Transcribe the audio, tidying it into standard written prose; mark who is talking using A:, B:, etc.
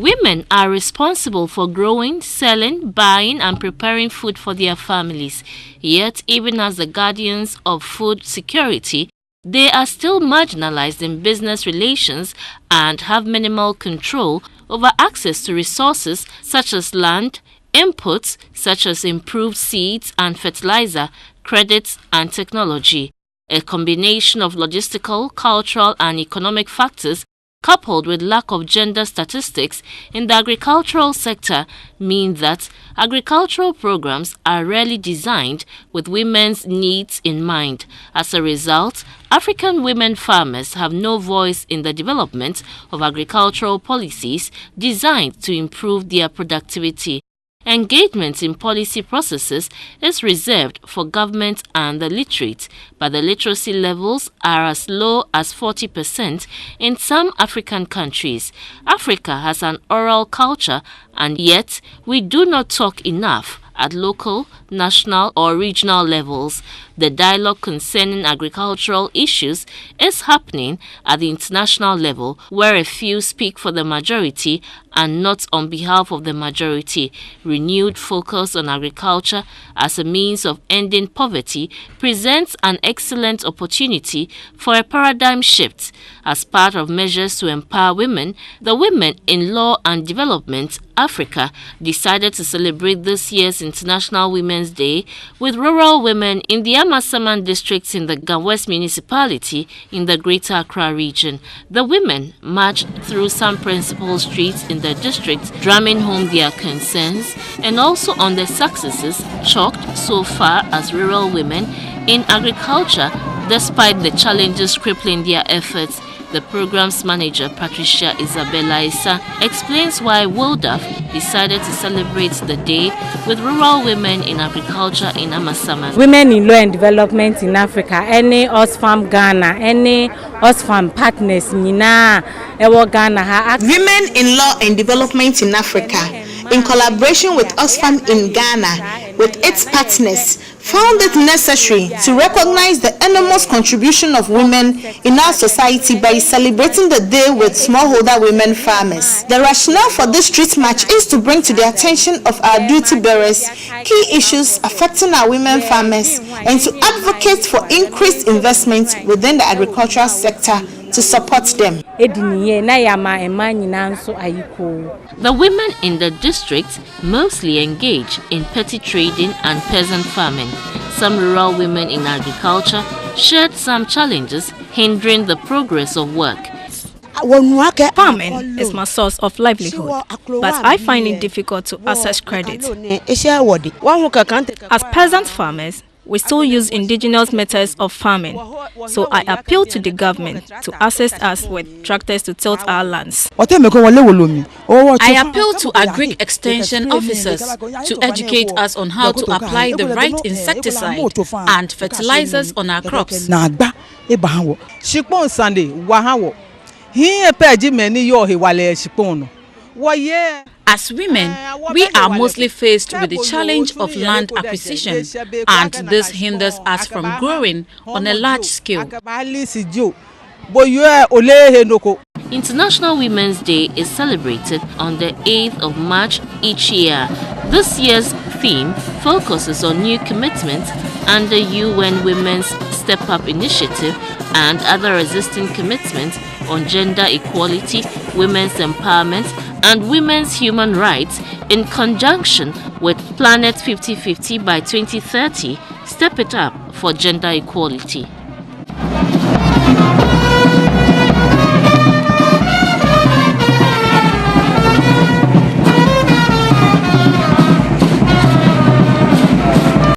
A: Women are responsible for growing, selling, buying and preparing food for their families. Yet, even as the guardians of food security, they are still marginalized in business relations and have minimal control over access to resources such as land, inputs such as improved seeds and fertilizer, credits and technology. A combination of logistical, cultural and economic factors coupled with lack of gender statistics in the agricultural sector mean that agricultural programs are rarely designed with women's needs in mind. As a result, African women farmers have no voice in the development of agricultural policies designed to improve their productivity. Engagement in policy processes is reserved for government and the literate, but the literacy levels are as low as 40% in some African countries. Africa has an oral culture, and yet we do not talk enough at local, national or regional levels. The dialogue concerning agricultural issues is happening at the international level, where a few speak for the majority and not on behalf of the majority. Renewed focus on agriculture as a means of ending poverty presents an excellent opportunity for a paradigm shift. As part of measures to empower women, the Women in Law and Development Africa decided to celebrate this year's International Women's Day with rural women in the Amasaman districts in the West municipality in the Greater Accra region. The women marched through some principal streets in the district, drumming home their concerns and also on the successes chalked so far as rural women in agriculture despite the challenges crippling their efforts. The program's manager, Patricia Isabella Issa, explains why WODAF decided to celebrate the day with rural women in agriculture in Amasaman.
B: Women in Law and Development in Africa, any Oxfam Ghana, any Oxfam partners, Nina, Ewo Ghana.
C: Women in Law and Development in Africa, in collaboration with Oxfam in Ghana, with its partners, found it necessary to recognize the enormous contribution of women in our society by celebrating the day with smallholder women farmers. The rationale for this street march is to bring to the attention of our duty bearers key issues affecting our women farmers and to advocate for increased investment within the agricultural sector to support them.
A: The women in the district mostly engage in petty trading and peasant farming. Some rural women in agriculture shared some challenges hindering the progress of work.
D: Farming is my source of livelihood, but I find it difficult to access credit. As peasant farmers, we still use indigenous methods of farming, so I appeal to the government to assist us with tractors to tilt our lands.
E: I appeal to agric extension officers to educate us on how to apply the right insecticide and fertilizers on our crops. As women, we are mostly faced with the challenge of land acquisition, and this hinders us from growing on a large scale.
A: International Women's Day is celebrated on the 8th of March each year. This year's theme focuses on new commitments under UN Women's Step Up Initiative and other existing commitments on gender equality, women's empowerment, and women's human rights in conjunction with Planet 50/50 by 2030. Step it up for gender equality.